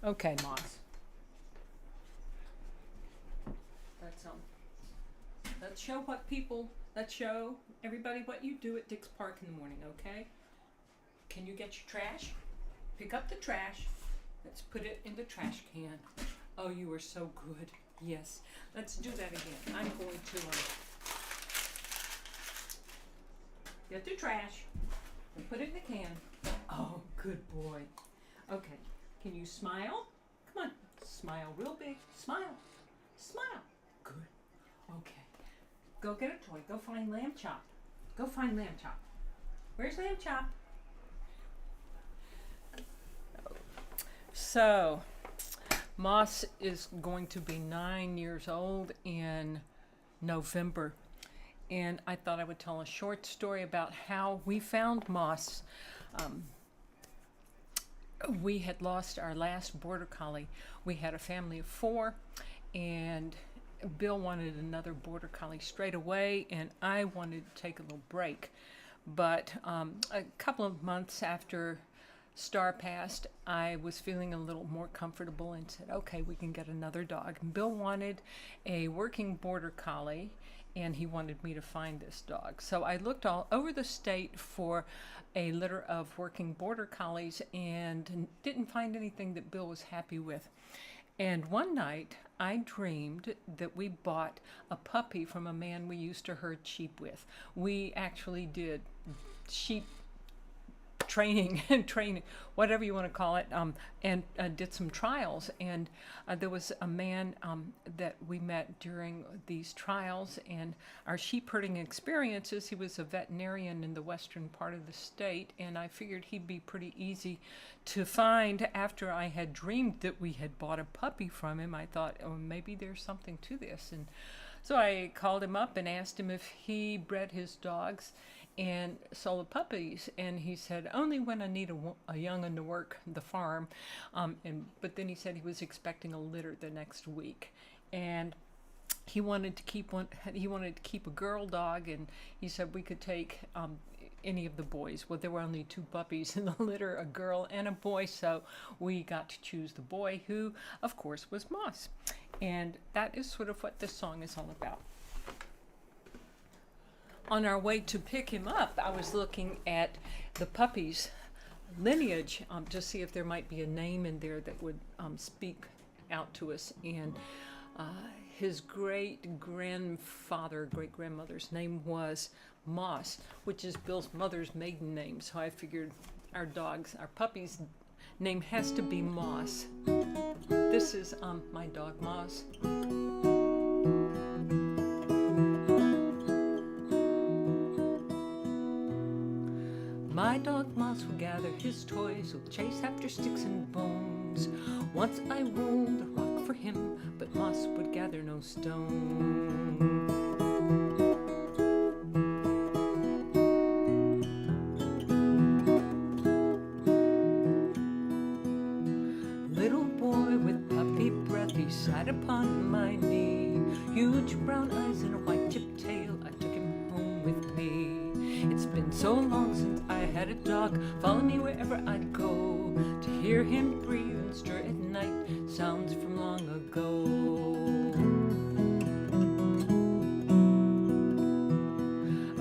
Okay, Moss. Let's let's show everybody what you do at Dick's Park in the morning, okay? Can you get your trash? Pick up the trash. Let's put it in the trash can. Oh, you were so good. Yes. Let's do that again. I'm going to get the trash and put it in the can. Oh, good boy. Okay. Can you smile? Come on. Smile real big. Smile. Smile. Good. Okay. Go get a toy. Go find Lamb Chop. Go find Lamb Chop. Where's Lamb Chop? So, Moss is going to be 9 years old in November. And I thought I would tell a short story about how we found Moss. We had lost our last border collie. We had a family of 4, and Bill wanted another border collie straight away, and I wanted to take a little break. But a couple of months after Star passed, I was feeling a little more comfortable and said, okay, we can get another dog. And Bill wanted a working border collie, and he wanted me to find this dog. So I looked all over the state for a litter of working border collies and didn't find anything that Bill was happy with. And one night I dreamed that we bought a puppy from a man we used to herd sheep with. We actually did sheep training, whatever you want to call it, and did some trials. And there was a man that we met during these trials and our sheep herding experiences. He was a veterinarian in the western part of the state, and I figured he'd be pretty easy to find. After I had dreamed that we had bought a puppy from him, I thought, oh, maybe there's something to this. And so I called him up and asked him if he bred his dogs and sold the puppies, and he said only when I need a young one to work the farm, but then he said he was expecting a litter the next week, and he wanted to keep a girl dog, and he said we could take any of the boys. Well, there were only 2 puppies in the litter, a girl and a boy, so we got to choose the boy, who of course was Moss. And that is sort of what this song is all about. On our way to pick him up, I was looking at the puppy's lineage to see if there might be a name in there that would speak out to us. And his great-grandmother's name was Moss, which is Bill's mother's maiden name. So I figured our puppy's name has to be Moss. This is my dog Moss. My dog Moss will gather his toys, will chase after sticks and bones. Once I rolled a rock for him, but Moss would gather no stone. Little boy with puppy breath, he sat upon my knee. Huge brown eyes and a white-tipped tail, I took him home with me. It's been so long since I had a dog, follow me wherever I'd go. To hear him breathe and stir at night, sounds from long ago.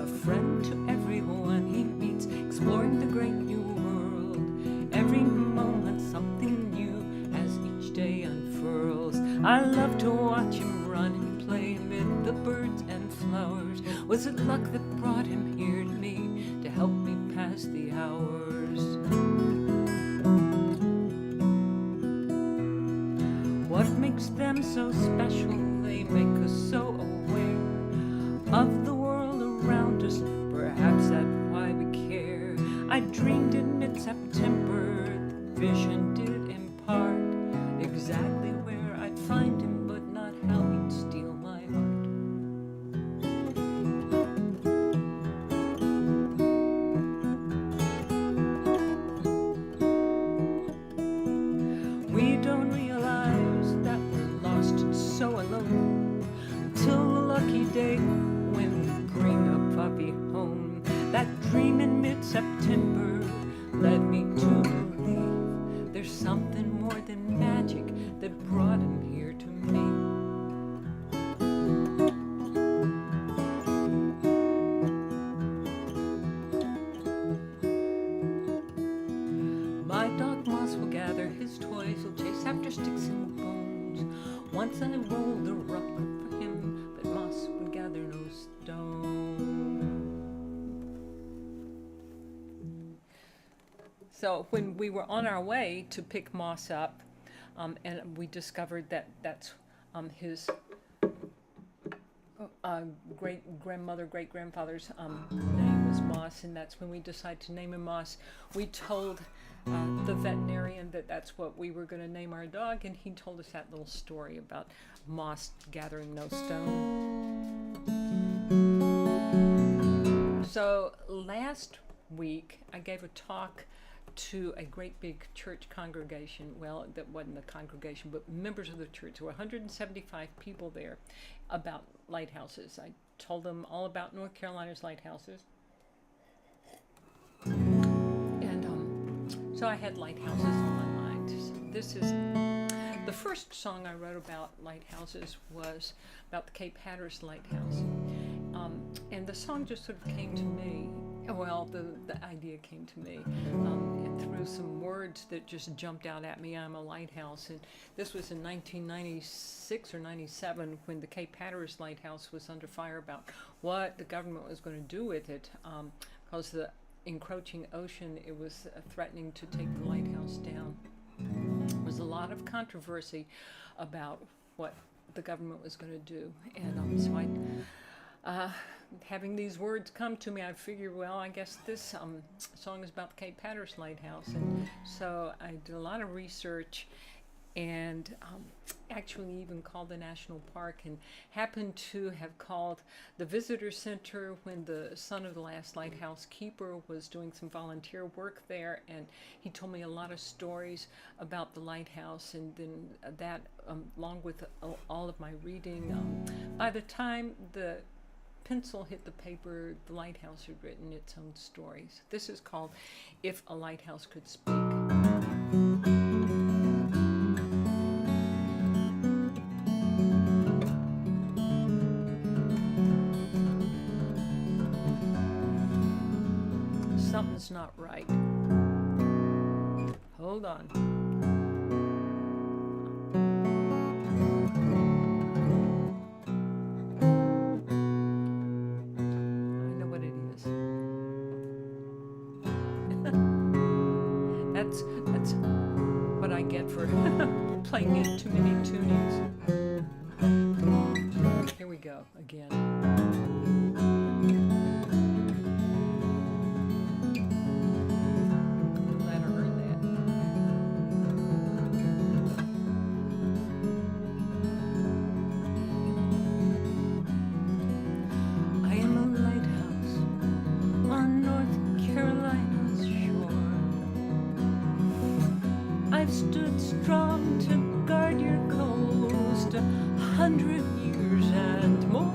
A friend to everyone he meets, exploring the great new world. Every moment something new as each day unfurls. I love to watch him run and play amid the birds and flowers. Was it luck that brought him here to me to help me pass the hours? What makes them so special? They make us so aware of the world around us. Perhaps that's why we care. I dreamed in mid-September, the vision did impart exactly where I'd find him, but not how he'd steal my heart. We don't realize that we're lost and so alone until something more than magic that brought him here to me. My dog Moss will gather his toys, he'll chase after sticks and bones. Once I rolled a rock for him, but Moss would gather no stone. So when we were on our way to pick Moss up, and we discovered that that's his great-grandfather's name was Moss, and that's when we decided to name him Moss. We told the veterinarian that that's what we were going to name our dog, and he told us that little story about Moss gathering no stone. So last week I gave a talk to a great big church congregation. Well, that wasn't a congregation, but members of the church. There were 175 people there about lighthouses. I told them all about North Carolina's lighthouses. And so I had lighthouses on my mind. So this is the first song I wrote about lighthouses was about the Cape Hatteras Lighthouse. And the song just sort of came to me. Well, the idea came to me and through some words that just jumped out at me. I'm a lighthouse, and this was in 1996 or 97 when the Cape Hatteras Lighthouse was under fire about what the government was going to do with it, because the encroaching ocean, it was threatening to take the lighthouse down. There was a lot of controversy about what the government was going to do, and so having these words come to me, I figured, well, I guess this song is about the Cape Hatteras Lighthouse. And so I did a lot of research and actually even called the national park, and happened to have called the visitor center when the son of the last lighthouse keeper was doing some volunteer work there, and he told me a lot of stories about the lighthouse. And then that, along with all of my reading, by the time the pencil hit the paper, the lighthouse had written its own stories. This is called If a Lighthouse Could Speak. Something's not right. Hold on. That's what I get for playing in too many tunings. Here we go again. Let her heard that. I am a lighthouse on North Carolina's shore. I've stood strong to guard your coast 100 years and more.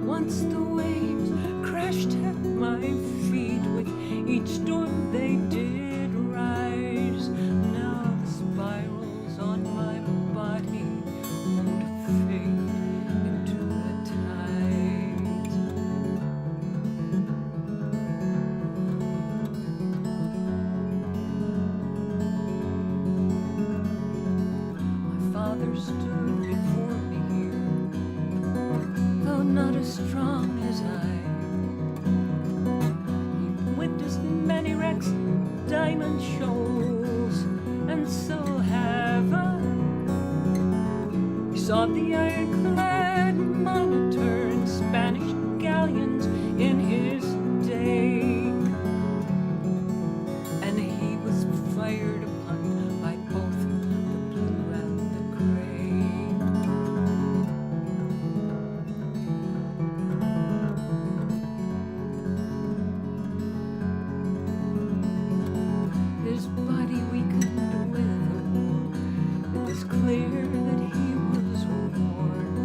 Once the waves crashed at my feet, with each storm they did rise. Now the spirals on my body won't fade into the tides. Father stood before me here, though not as strong as I. He witnessed many wrecks, diamond shoals, and so have I. He saw the ironclad Monitor and Spanish galleons in his day, and he was fired upon by both the blue and the gray. His body weakened with a wound. It was clear that he was worn.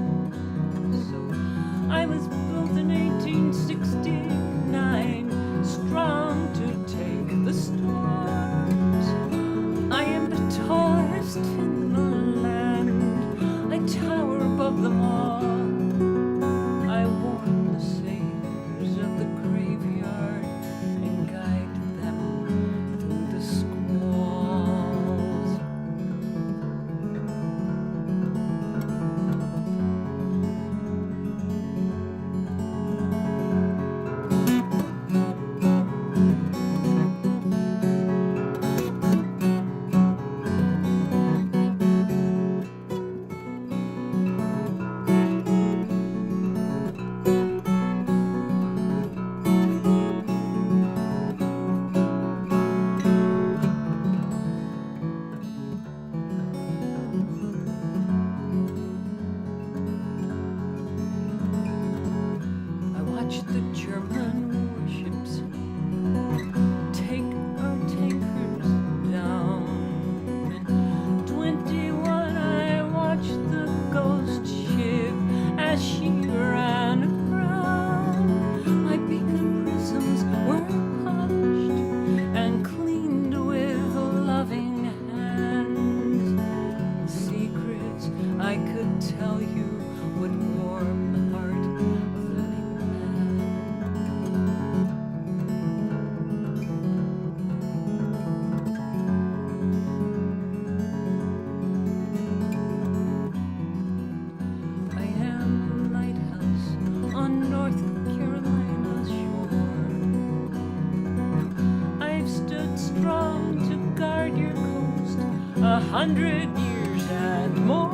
100 years and more.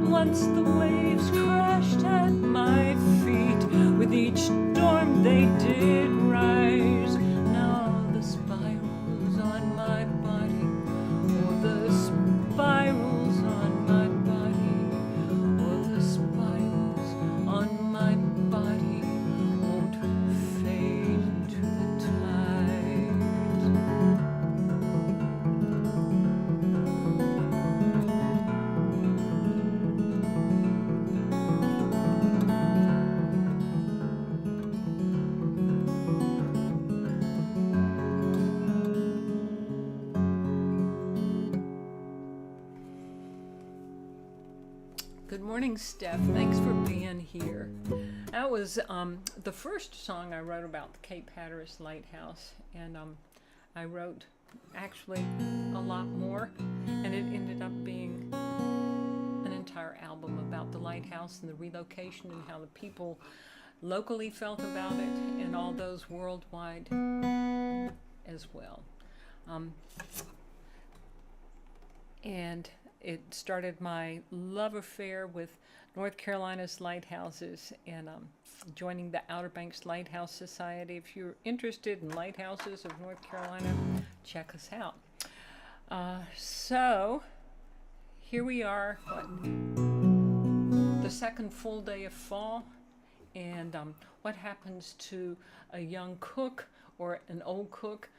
Once the waves crashed at my feet, with each storm they did rise. Now the spirals on my body, oh, the spirals on my body, oh, the spirals on my body won't fade into the tides. Good morning, Steph. Thanks for being here. That was the first song I wrote about the Cape Hatteras Lighthouse, and I wrote actually a lot more, and it ended up being an entire album about the lighthouse and the relocation and how the people locally felt about it, and all those worldwide as well. And it started my love affair with North Carolina's lighthouses and joining the Outer Banks Lighthouse Society. If you're interested in lighthouses of North Carolina, check us out. So here we are, the second full day of fall, and what happens to a young cook or an old cook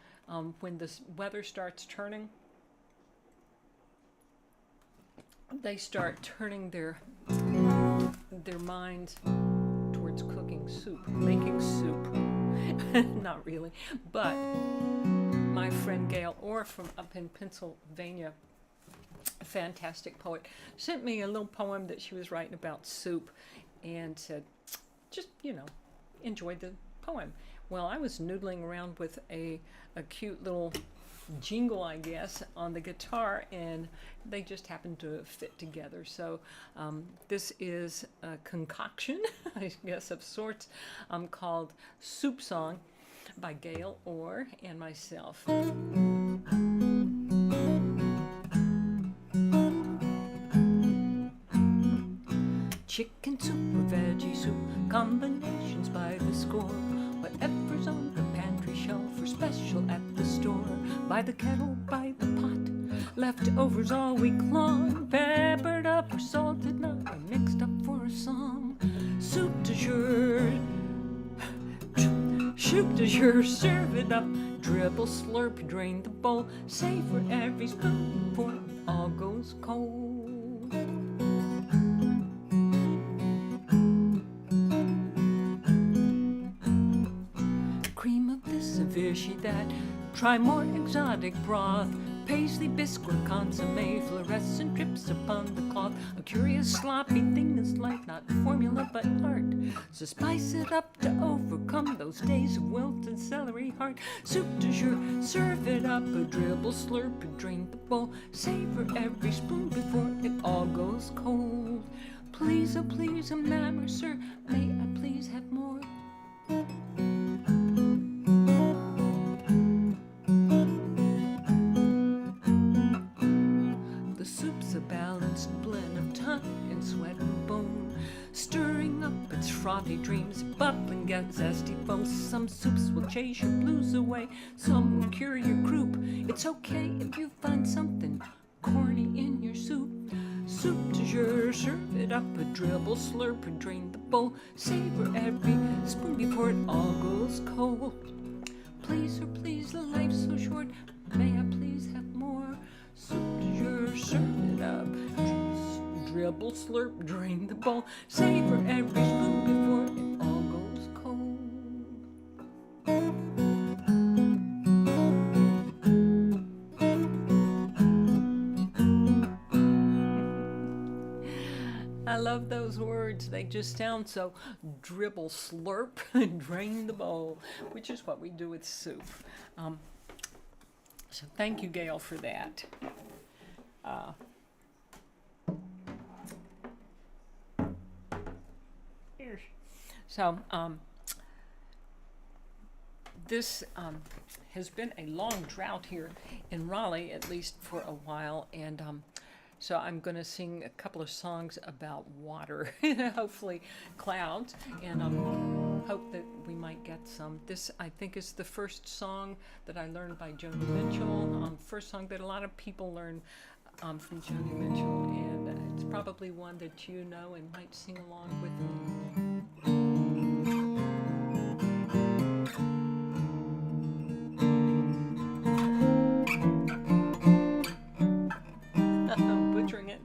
when the weather starts turning? They start turning their minds towards cooking soup, making soup. Not really, but my friend Gail Orr from up in Pennsylvania, a fantastic poet, sent me a little poem that she was writing about soup and said, just, enjoy the poem. Well, I was noodling around with a cute little jingle, I guess, on the guitar, and they just happened to fit together. So this is a concoction, I guess, of sorts, called Soup Song by Gail Orr and myself. Chicken soup or veggie soup, combinations by the score. Whatever's on the pantry shelf or special at the store. By the kettle, by the pot, leftovers all week long. Peppered up or salted not, or mixed up for a song. Soup du jour, soup du jour, serve it up. Dribble, slurp, drain the bowl. Savor every spoon before it all goes cold. Fishy that, try more exotic broth. Paisley, biscuit, consomme, fluorescent drips upon the cloth. A curious sloppy thing is life, not formula but art. So spice it up to overcome those days of wilted celery heart. Soup du jour, serve it up, a dribble, slurp, and drain the bowl. Savor every spoon before it all goes cold. Please, oh please, ma'am or sir, may I please have more? Frothy dreams, bubbling, get zesty bones. Some soups will chase your blues away, some will cure your croup. It's okay if you find something corny in your soup. Soup du jour, serve it up, a dribble, slurp, and drain the bowl. Savor every spoon before it all goes cold. Please, oh please, life's so short, may I please have more? Soup du jour, serve it up. Dribble, slurp, drain the bowl. Savor every spoon before it all goes cold. I love those words. They just sound so dribble, slurp, and drain the bowl, which is what we do with soup. So thank you, Gail, for that. So this has been a long drought here in Raleigh, at least for a while, and so I'm going to sing a couple of songs about water, hopefully clouds, and hope that we might get some. This, I think, is the first song that I learned by Joni Mitchell, first song that a lot of people learn from Joni Mitchell, and it's probably one that you know and might sing along with me. I'm butchering it.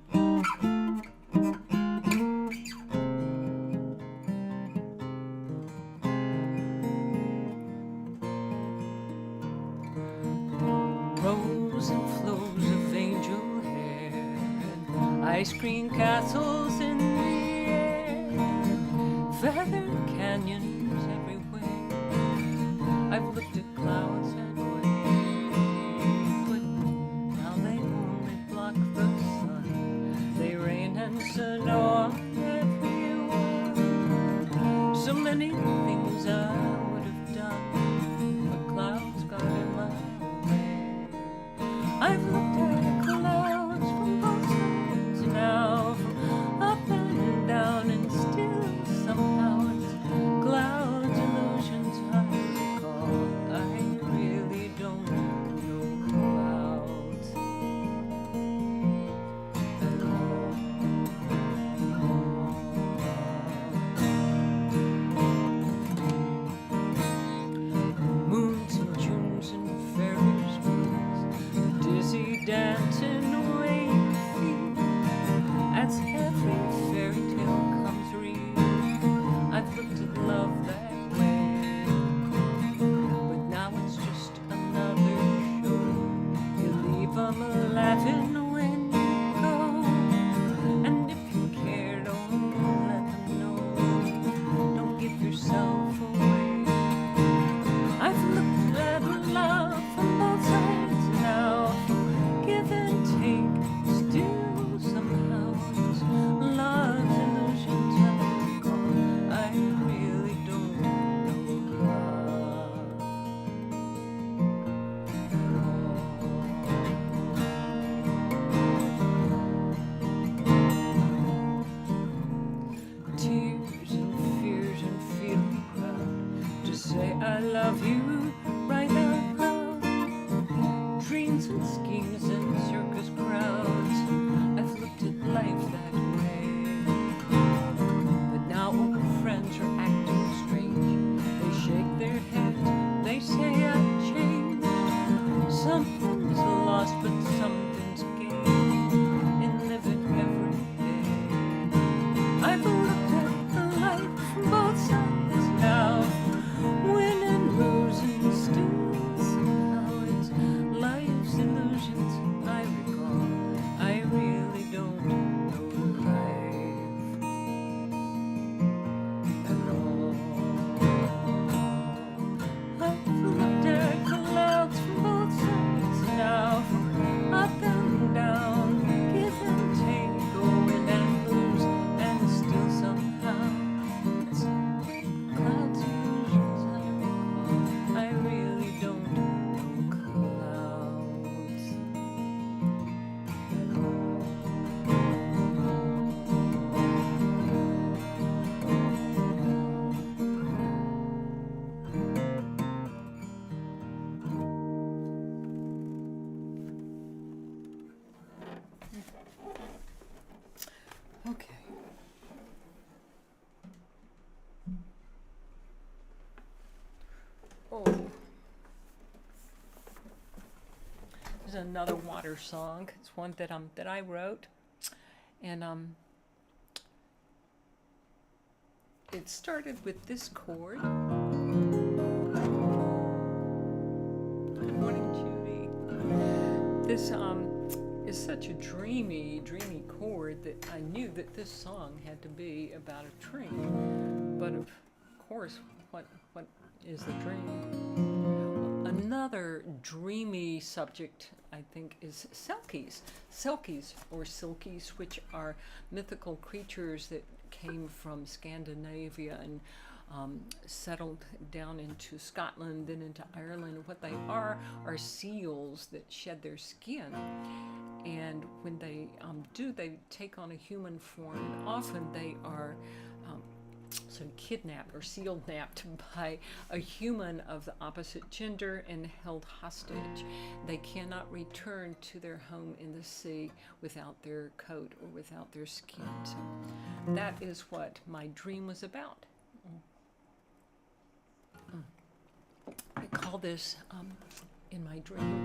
Rows and flows of angel hair, ice cream castles in the air, feathered canyons everywhere. I've looked at clouds and waves, but now they only block the sun. They rain and snow everywhere. So many things I would have done, but clouds got in my way. I've looked at clouds from both sides now, from up and down, and still somehow it's clouds, illusions I recall. I really don't know clouds at all. Moons and Junes and Ferris wheels, dizzy dancing away feet, as every fairy tale comes real. I've looked at love that way, but now it's just another show. You leave 'em laughing when you go, and if you care, don't let them know. Don't give yourself away. I've looked at love from both sides now, give and take, still somehow it's love's illusions I recall. I really don't know love at all. Tears and fears and feeling proud to say I love you right out loud. Dreams and schemes and circus crowds, I've looked at life that way. But now old friends are acting strange. They shake their heads, they say I've changed. Something's lost, but something's gained in living every day. I've looked at the life from both sides now, win and lose, and still somehow it's life's illusions I recall. I really don't know life at all. I've looked at clouds from both sides now, from up and down, give and take, go win and lose, and still somehow it's clouds, illusions I recall. I really don't know clouds at all. Okay. Oh. There's another water song. It's one that I wrote, and it started with this chord. Good morning, Judy. This is such a dreamy chord that I knew that this song had to be about a dream. But of course, what is the dream? Another dreamy subject, I think, is Selkies. Selkies, or Selkies, which are mythical creatures that came from Scandinavia and settled down into Scotland, then into Ireland. What they are seals that shed their skin. And when they do, they take on a human form. And often they are kidnapped or seal napped by a human of the opposite gender and held hostage. They cannot return to their home in the sea without their coat or without their skin. So that is what my dream was about. I call this in my dream.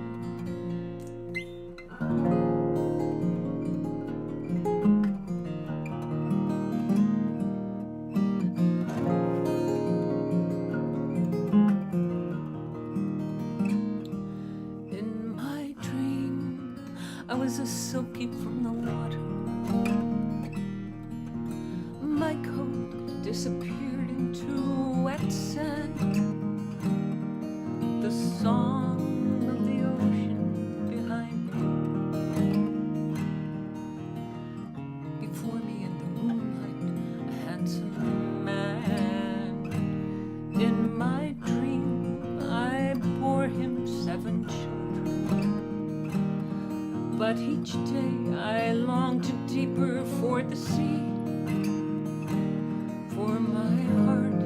I was a Selkie from the water. My coat disappeared into wet sand. The song of the ocean behind me. Before me in the moonlight, a handsome man. In my dream, I bore him 7 children. But each day I longed to deeper for the sea, for my heart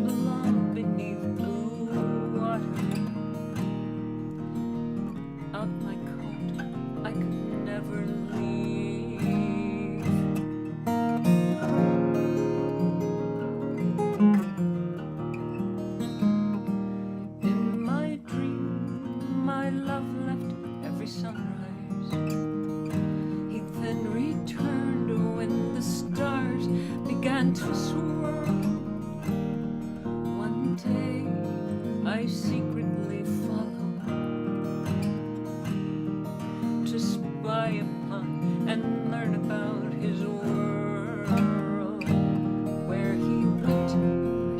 belonged beneath blue water. Out my coat I could never leave. In my dream, my love left every sunrise. He then returned when the stars began to swirl. One day I secretly followed to spy upon and learn about his world. Where he went,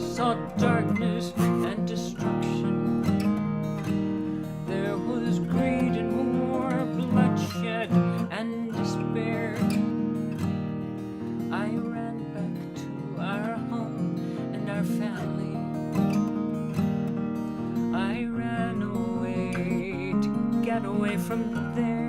I saw darkness and destruction. There was greed and war, bloodshed and despair. I ran back to our home and our family. I ran away to get away from there.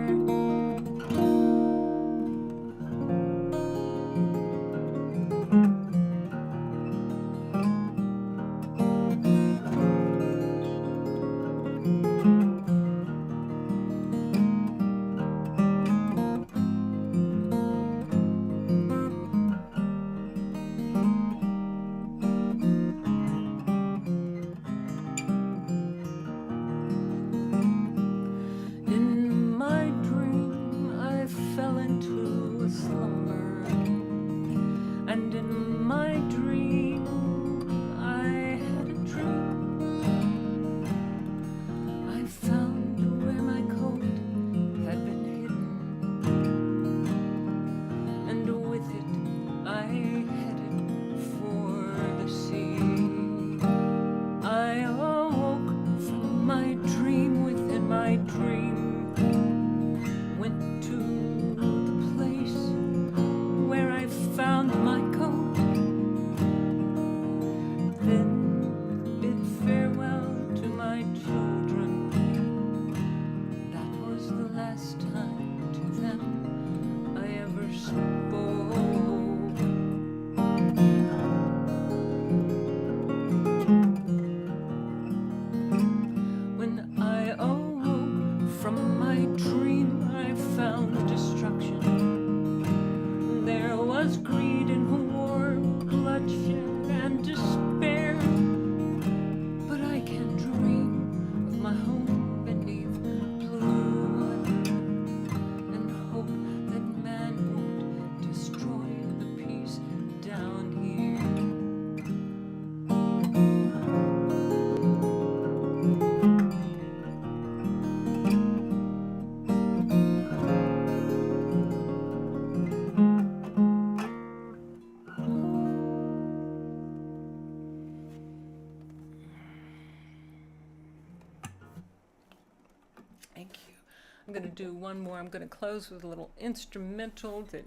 I'm going to do one more. I'm going to close with a little instrumental that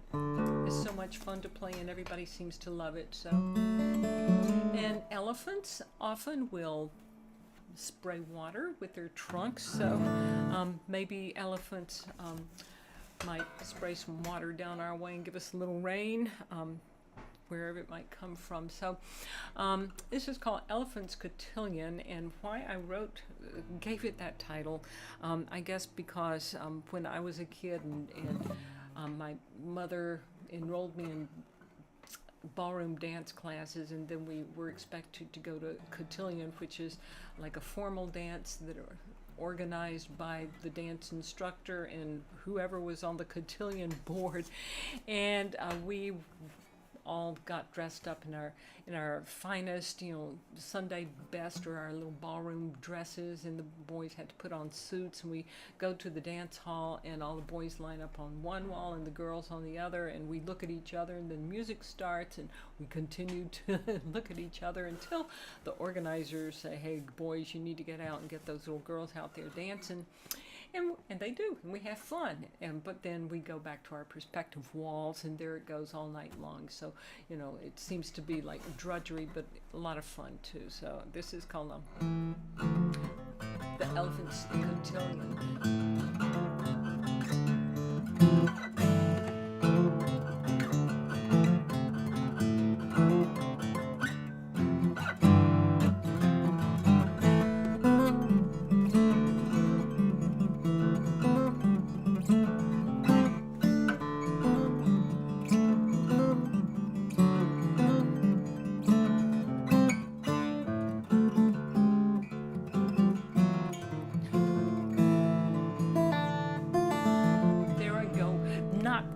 is so much fun to play and everybody seems to love it. So And elephants often will spray water with their trunks, so maybe elephants might spray some water down our way and give us a little rain, wherever it might come from. So this is called Elephant's Cotillion, and why I gave it that title, I guess because when I was a kid and my mother enrolled me in ballroom dance classes, and then we were expected to go to cotillion, which is like a formal dance that are organized by the dance instructor and whoever was on the cotillion board, and we all got dressed up in our finest, Sunday best, or our little ballroom dresses, and the boys had to put on suits, and we go to the dance hall, and all the boys line up on one wall and the girls on the other, and we look at each other, and then music starts, and we continue to look at each other until the organizers say, "Hey boys, you need to get out and get those little girls out there dancing." And they do, and we have fun. But then we go back to our respective walls, and there it goes all night long. So, it seems to be like drudgery, but a lot of fun too. So this is called the Elephant's Cotillion.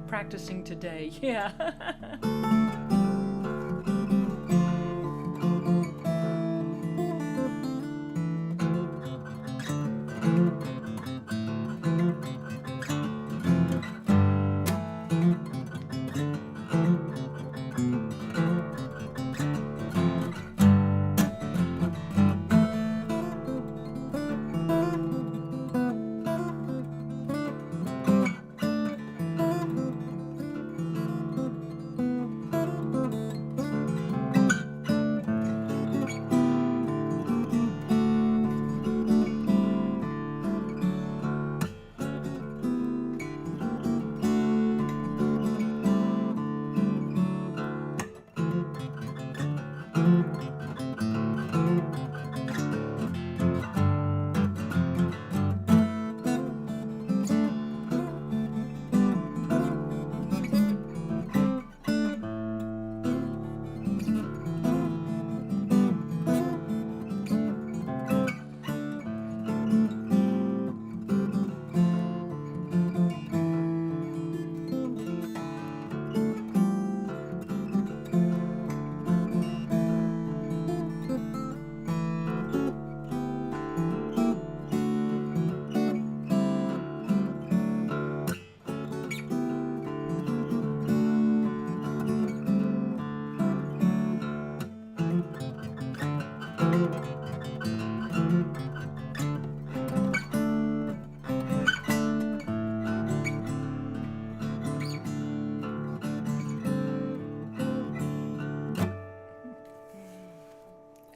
Practicing today, yeah.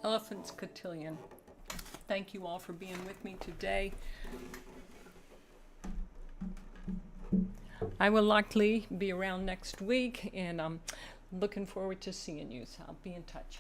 Elephant's Cotillion. Thank you all for being with me today. I will likely be around next week, and I'm looking forward to seeing you, so I'll be in touch.